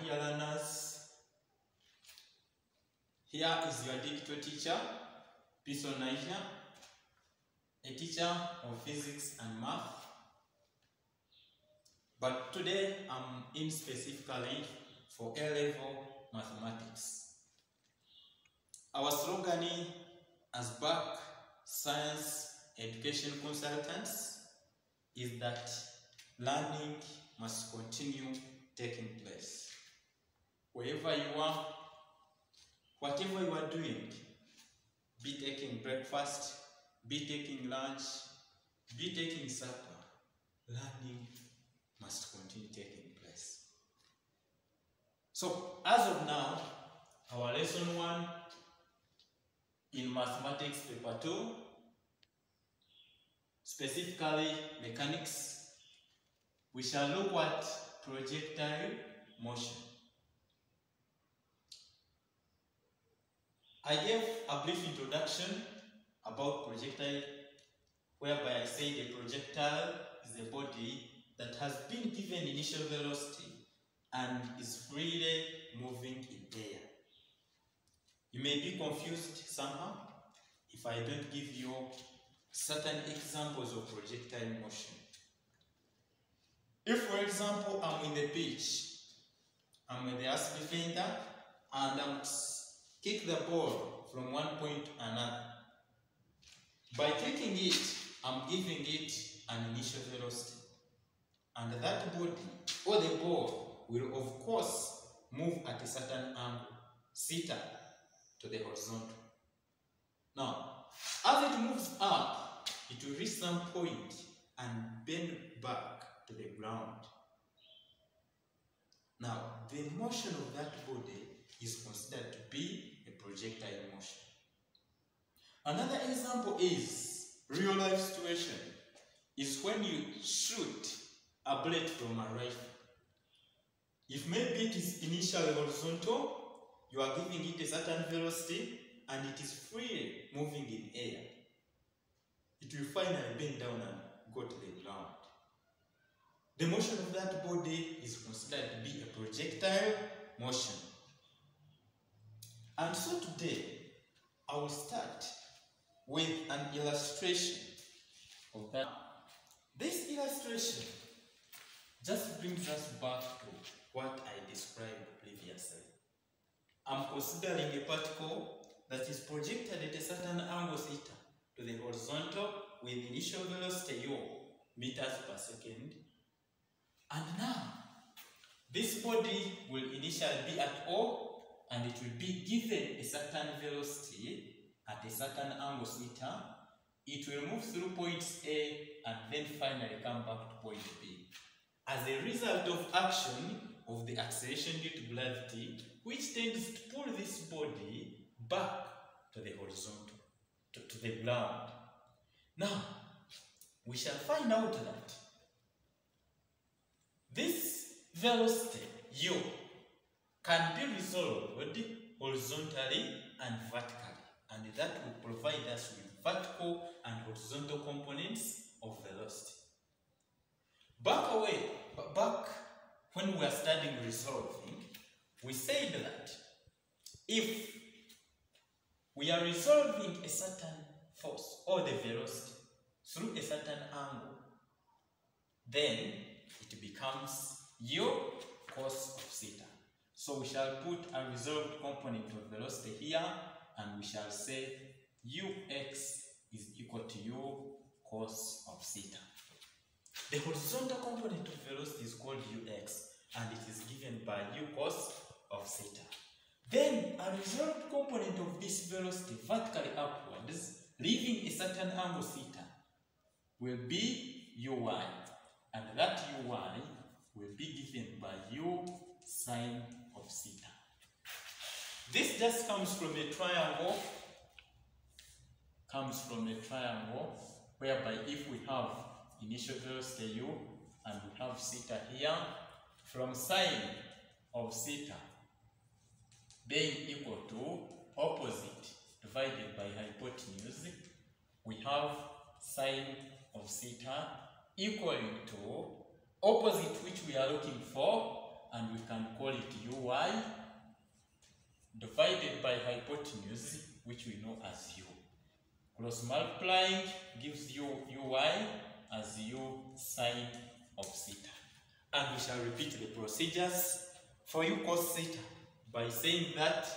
dear learners, here is your digital teacher, Peace Niger, a teacher of physics and math. But today I'm in specifically for A-level mathematics. Our slogan as BAC Science Education Consultants is that learning must continue taking place. Wherever you are, whatever you are doing, be taking breakfast, be taking lunch, be taking supper, learning must continue taking place. So, as of now, our lesson 1 in mathematics paper 2, specifically mechanics, we shall look at projectile motion. I gave a brief introduction about projectile, whereby I say the projectile is a body that has been given initial velocity and is freely moving in air. You may be confused somehow if I don't give you certain examples of projectile motion. If, for example, I'm in the pitch, I'm with the ice defender, and I'm kick the ball from one point to another. By kicking it, I'm giving it an initial velocity. And that body, or the ball, will of course move at a certain angle, theta, to the horizontal. Now, as it moves up, it will reach some point and bend back to the ground. Now, the motion of that body is considered to be a projectile motion. Another example is real life situation is when you shoot a bullet from a rifle. If maybe it is initially horizontal, you are giving it a certain velocity and it is freely moving in air. It will finally bend down and go to the ground. The motion of that body is considered to be a projectile motion. And so today, I will start with an illustration of that. This illustration just brings us back to what I described previously. I'm considering a particle that is projected at a certain angle theta to the horizontal with initial velocity u meters per second. And now, this body will initially be at O, and it will be given a certain velocity at a certain angle theta. It will move through points A and then finally come back to point B. As a result of action of the acceleration due to gravity, which tends to pull this body back to the horizontal, to the ground. Now, we shall find out that this velocity u can be resolved horizontally and vertically, and that will provide us with vertical and horizontal components of velocity. Back when we are studying resolving, we said that if we are resolving a certain force or the velocity through a certain angle, then it becomes u cos of theta. So we shall put a resolved component of velocity here, and we shall say ux is equal to u cos of theta. The horizontal component of velocity is called ux, and it is given by u cos of theta. Then a resolved component of this velocity vertically upwards, leaving a certain angle theta, will be uy, and that uy will be given by u sine of theta. This just comes from a triangle, whereby if we have initial velocity u and we have theta here, from sine of theta being equal to opposite divided by hypotenuse, we have sine of theta equal to opposite, which we are looking for, and we can call it uy divided by hypotenuse, which we know as u. Cross multiplying gives you uy as u sine of theta. And we shall repeat the procedures for u cos theta by saying that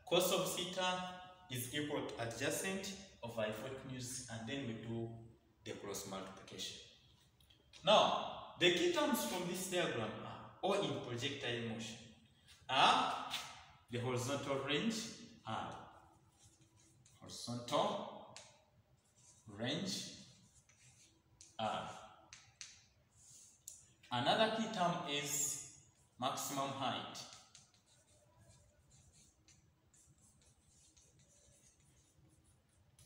cos of theta is equal to adjacent of hypotenuse, and then we do the cross multiplication. Now, the key terms from this diagram are, or in projectile motion, are the horizontal range, R. Horizontal range, R. Another key term is maximum height.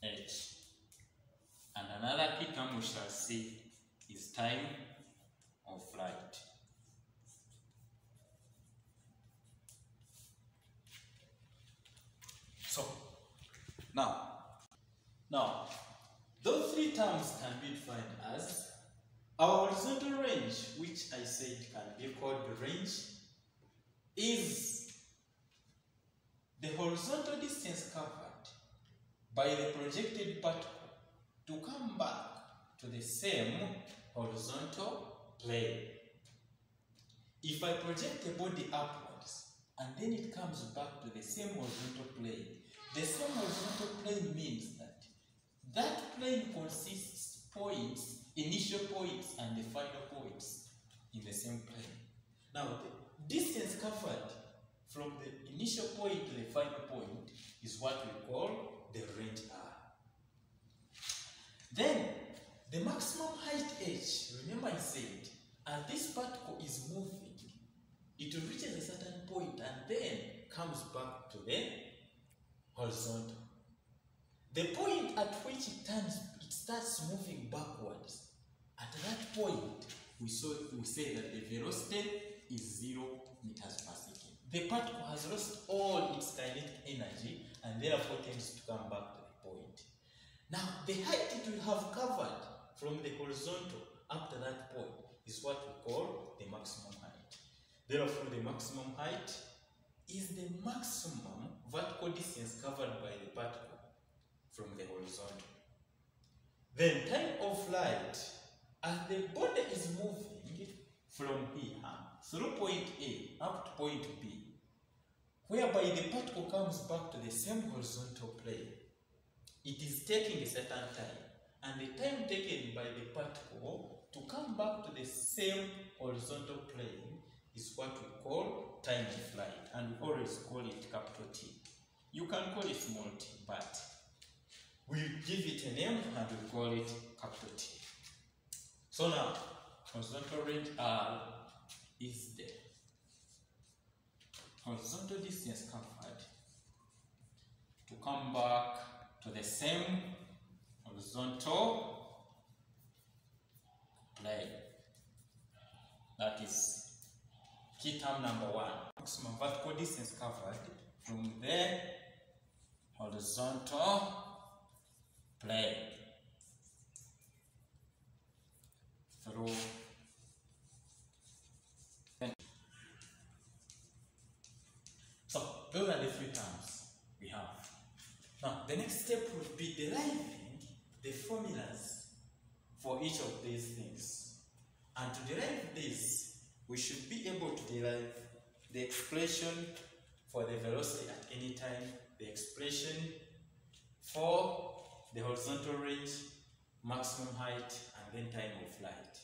H. And another key term we shall see is time of flight. So, now, those three terms can be defined as our horizontal range, which I said can be called the range, is the horizontal distance covered by the projected particle to come back to the same horizontal plane. If I project the body upwards and then it comes back to the same horizontal plane, the same horizontal plane means that plane consists points, initial points and the final points in the same plane. Now, the distance covered from the initial point to the final point is what we call the range R. Then, the maximum height h, remember I said, as this particle is moving, it reaches a certain point and then comes back to the horizontal. The point at which it starts moving backwards, at that point, we say that the velocity is 0 meters per second. The particle has lost all its kinetic energy and therefore tends to come back to the point. Now, the height it will have covered from the horizontal up to that point is what we call the maximum height. Therefore, the maximum height is the maximum vertical distance covered by the particle from the horizontal. Then time of flight, as the body is moving from here through point A up to point B, whereby the particle comes back to the same horizontal plane, it is taking a certain time, and the time taken by the particle to come back to the same horizontal plane is what we call time of flight, and we always call it capital T. You can call it small t, but we give it a name and we call it capital T. So now, horizontal range R is the horizontal distance covered to come back to the same horizontal plane. That is key term number 1. Maximum vertical distance covered from the horizontal plane through. So those are the 3 terms we have. Now the next step would be deriving the formulas for each of these things. And to derive this, we should be able to derive the expression for the velocity at any time, the expression for the horizontal range, maximum height, and then time of flight.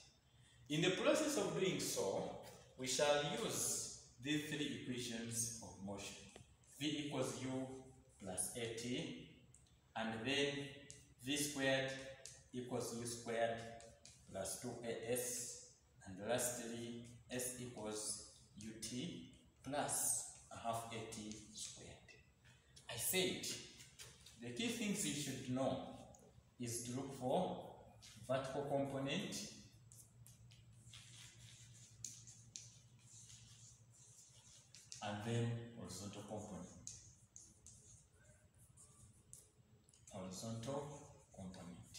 In the process of doing so, we shall use these 3 equations of motion. V equals u plus at, and then v squared equals u squared plus 2as, and lastly s equals ut plus a half at squared. I said the key things you should know is to look for vertical component, and then horizontal component. Horizontal component.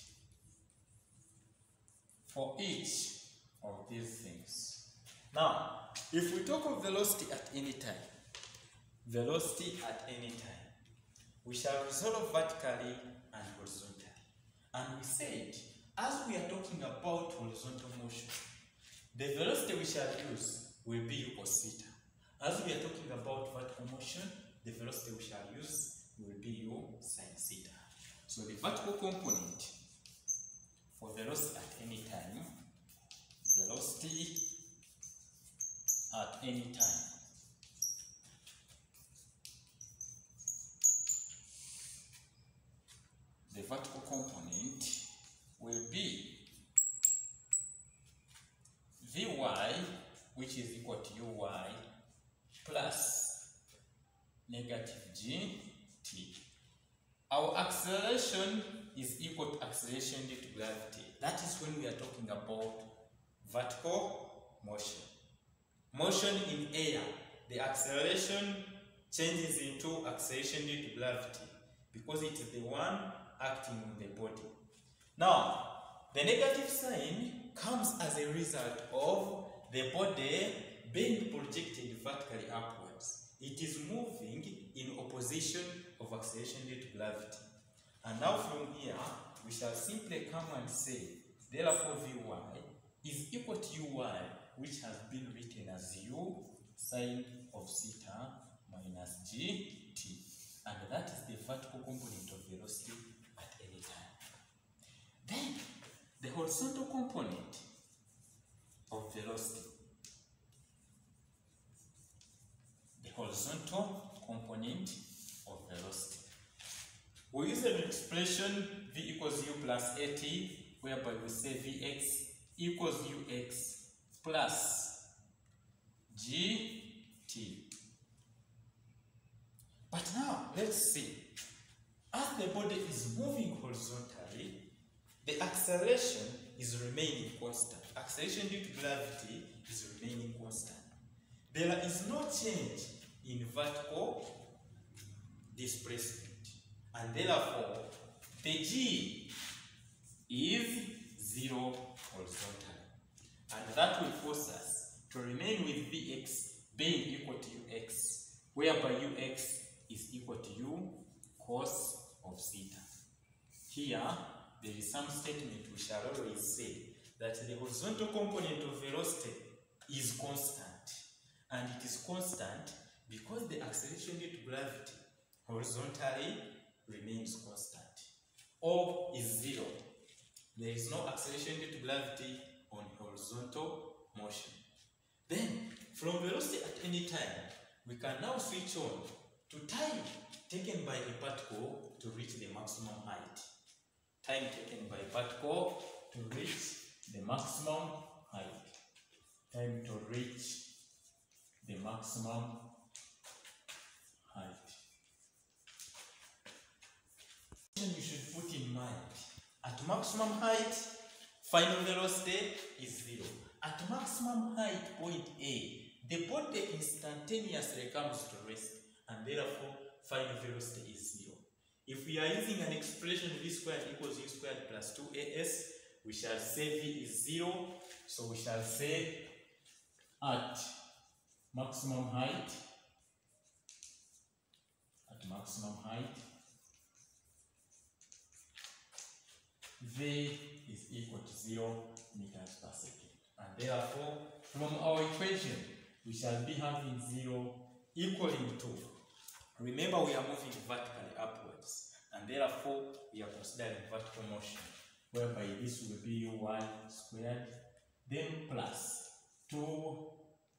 For each of these things. Now, if we talk of velocity at any time, we shall resolve vertically and horizontally. And we said, as we are talking about horizontal motion, the velocity we shall use will be u cos theta. As we are talking about vertical motion, the velocity we shall use will be u sin theta. So the vertical component for velocity at any time, the vertical component will be Vy, which is equal to Uy, plus negative gt. Our acceleration is equal to acceleration due to gravity. That is when we are talking about vertical motion. Motion in air, the acceleration changes into acceleration due to gravity because it is the one acting on the body. Now, the negative sign comes as a result of the body being projected vertically upwards. It is moving in opposition of acceleration due to gravity. And now from here, we shall simply come and say, therefore Vy is equal to Uy, which has been written as u sine of theta minus gt. And that is the vertical component of velocity at any time. Then, the horizontal component of velocity. The horizontal component of velocity. We use an expression v equals u plus at, whereby we say vx equals ux plus gt. But now, let's see. As the body is moving horizontally, the acceleration is remaining constant. Acceleration due to gravity is remaining constant. There is no change in vertical displacement. And therefore, the g is 0 horizontally. And that will force us to remain with Vx being equal to Ux, whereby Ux is equal to u cos of theta. Here, there is some statement we shall always say that the horizontal component of velocity is constant. And it is constant because the acceleration due to gravity horizontally remains constant. O is 0. There is no acceleration due to gravity on horizontal motion. Then, from velocity at any time, we can now switch on to time taken by a particle to reach the maximum height. Time taken by a particle to reach the maximum height. Time to reach the maximum height. You should put in mind, at maximum height, final velocity is 0. At maximum height, point A, the body instantaneously comes to rest, and therefore final velocity is 0. If we are using an expression v squared equals u squared plus 2as, we shall say v is 0, so we shall say at maximum height, v is equal to 0 meters per second. And therefore, from our equation, we shall be having 0 equaling to, remember we are moving vertically upwards, and therefore we are considering vertical motion, whereby this will be u1 squared, then plus 2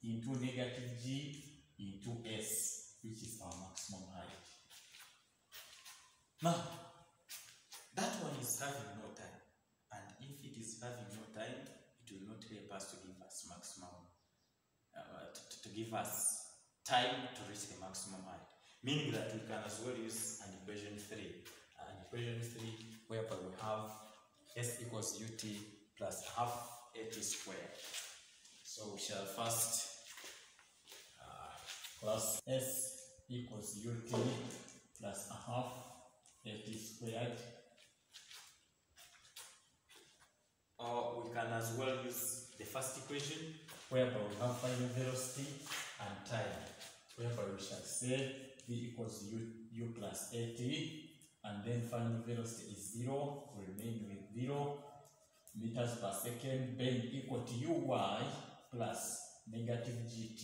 into negative g into s, which is our maximum height. Now, that one is having no time, and if it is having no time, it will not help us to give us maximum, to give us time to reach the maximum height. Meaning that we can as well use an equation 3. An equation 3 whereby we have s equals ut plus half at squared. So we shall first plus s equals ut plus a half at squared. Or we can as well use the first equation whereby we have final velocity and time, whereby we shall say v equals u plus at, and then final velocity is 0, we remain with 0 meters per second, being equal to uy plus negative gt.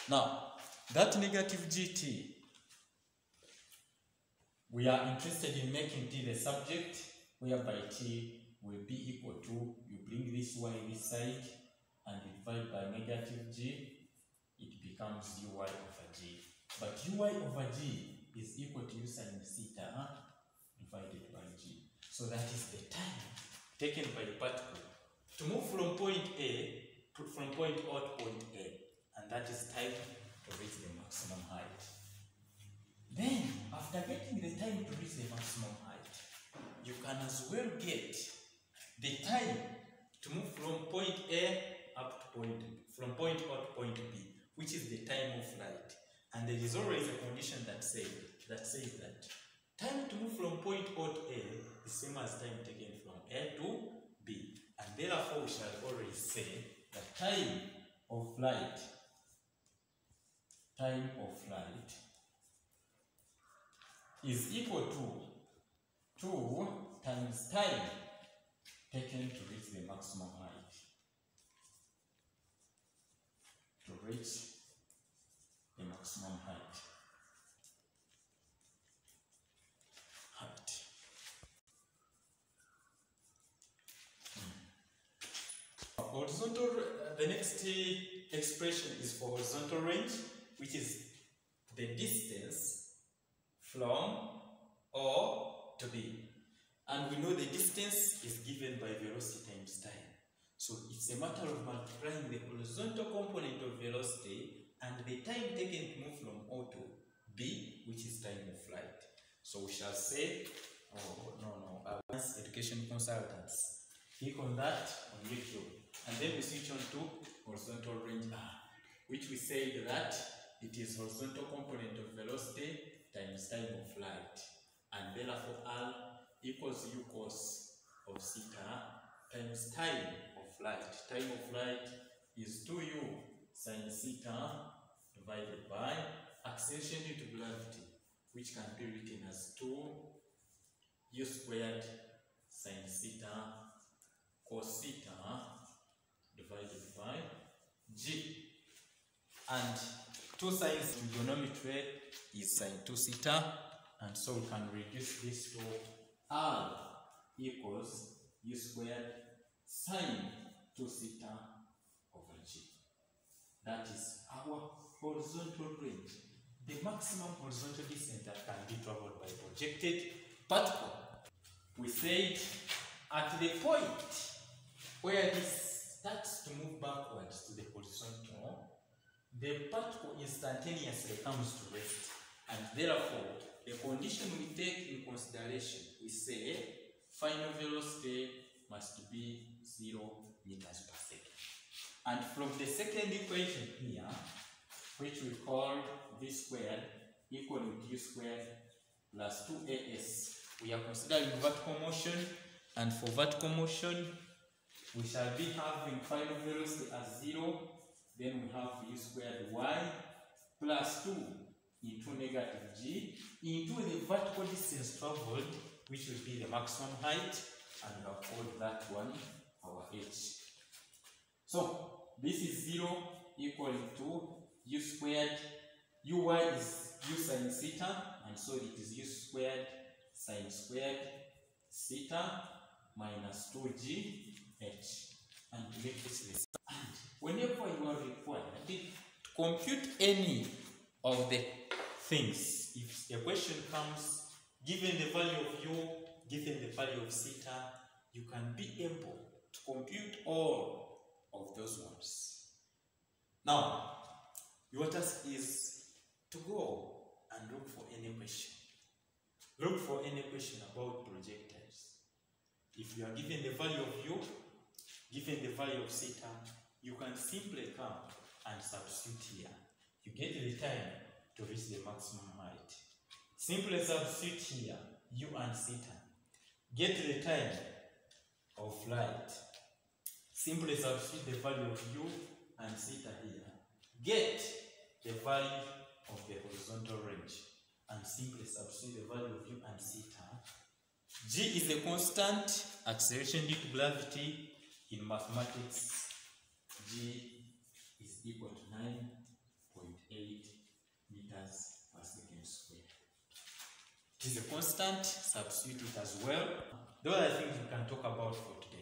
Now, that negative gt, we are interested in making t the subject, whereby t will be equal to, you bring this y this side, and you divide by negative g, it becomes uy over g. But uy over g is equal to u sin theta divided by g. So that is the time taken by the particle to move from point A to point O to point A, and that is time to reach the maximum height. Then, after getting the time to reach the maximum height, you can as well get the time to move from point A up to point B, from point O to point B, which is the time of flight. And there is always a condition that says that time to move from point O to A is the same as time taken from A to B. And therefore, we shall always say that time of flight is equal to 2 times time taken to reach the maximum height. To reach the maximum height. Horizontal, the next expression is for horizontal range, which is the distance from O to B. And we know the distance is given by velocity times time. So it's a matter of multiplying the horizontal component of velocity and the time taken to move from O to B, which is time of flight. So we shall say, advanced education consultants. Click on that on YouTube. And then we switch on to horizontal range R, which we say that it is horizontal component of velocity times time of flight. And therefore R equals u cos of theta times time of flight. Time of flight is 2u sin theta divided by acceleration due to gravity, which can be written as 2u squared sin theta cos theta divided by g. And 2 sines trigonometry is sin 2 theta, and so we can reduce this to r equals u squared sin 2 theta over g. That is our horizontal range, the maximum horizontal distance that can be traveled by projected particle. We said at the point where this starts to move backwards to the horizontal, the particle instantaneously comes to rest, and therefore the condition we take in consideration, we say final velocity must be 0 meters per second. And from the second equation here, which we call v squared equal to u squared plus 2as, we are considering vertical motion, and for vertical motion we shall be having final velocity as 0, then we have u squared y plus 2 into negative g into the vertical distance traveled, which will be the maximum height, and we have called that one our h. So this is 0 equal to u squared, uy is u sin theta, and so it is u squared sin squared theta minus 2g h, and to make this list. And whenever you are required to compute any of the things, if a question comes, given the value of u, given the value of theta, you can be able to compute all of those ones. Now, your task is to go and look for any question. Look for any question about projectiles. If you are given the value of u, given the value of theta, you can simply come and substitute here. You get the time to reach the maximum height. Simply substitute here u and theta. Get the time of flight. Simply substitute the value of u and theta here. Get the value of the horizontal range and simply substitute the value of u and theta. G is a constant acceleration due to gravity. In mathematics, G is equal to 9.8 meters per second squared. It is a constant, substitute it as well. Those are the things we can talk about for today.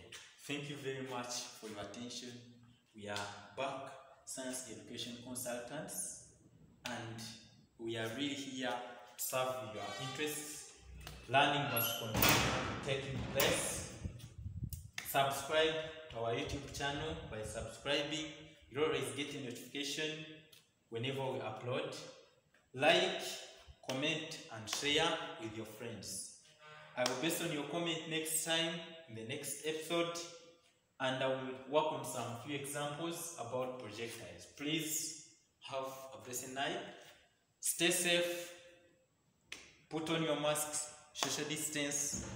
Thank you very much for your attention. We are back, science education consultants, and we are really here to serve your interests. Learning must continue taking place. Subscribe to our YouTube channel. By subscribing, you'll always get a notification whenever we upload. Like, comment, and share with your friends. I will base on your comment next time in the next episode, and I will work on some few examples about projectiles. Please have a blessed night. Stay safe. Put on your masks. Social distance.